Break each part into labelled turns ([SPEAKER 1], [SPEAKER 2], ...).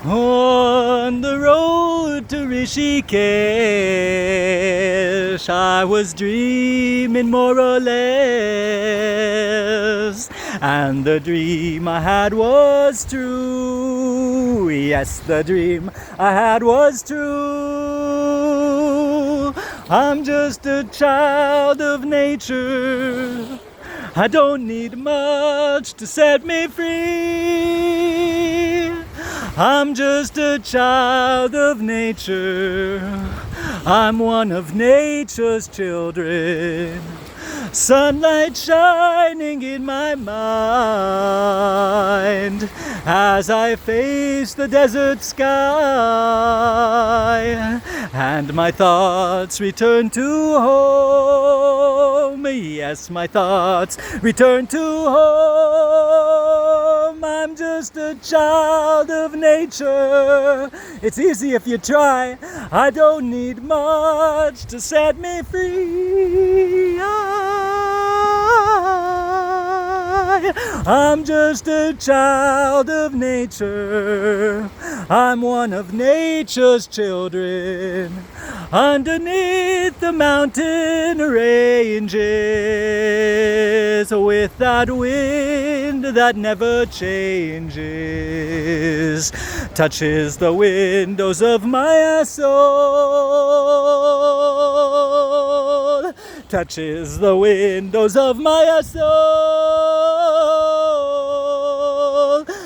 [SPEAKER 1] On the road to Rishikesh, I was dreaming more or less, and the dream I had was true. Yes, the dream I had was true. I'm just a child of nature. I don't need much to set me free. I'm just a child of nature. I'm one of nature's children. Sunlight shining in my mind as I face the desert sky, and my thoughts return to home. Yes, my thoughts return to home. I'm just a child of nature. It's easy if you try. I don't need much to set me free. I'm just a child of nature. I'm one of nature's children. Underneath the mountain ranges, with that wind that never changes, touches the windows of my soul, touches the windows of my soul.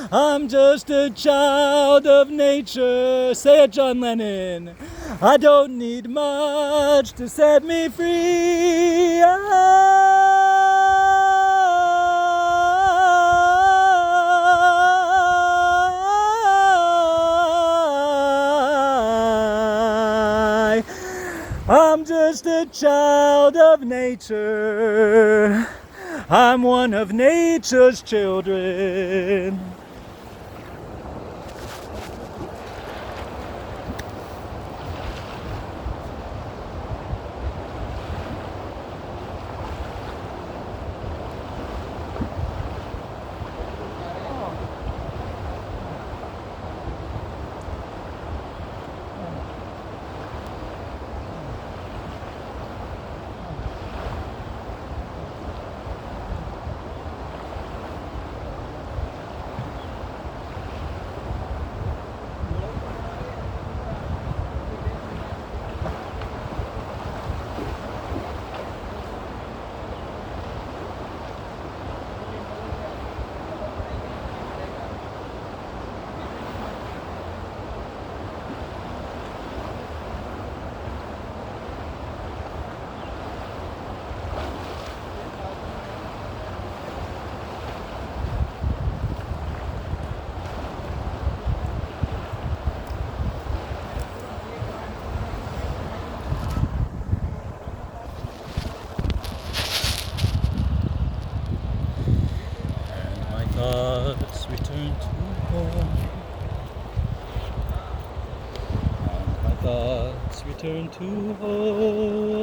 [SPEAKER 1] I'm just a child of nature. Say it, John Lennon. I don't need much to set me free. I'm just a child of nature. I'm one of nature's children. Thoughts return to home. And my thoughts return to home.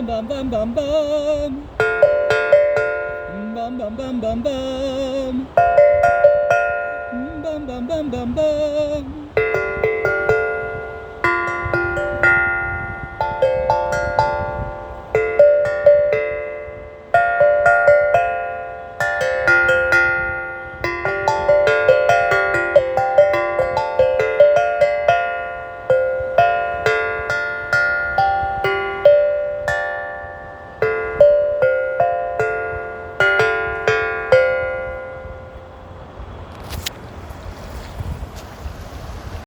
[SPEAKER 1] Bum bum bum bum.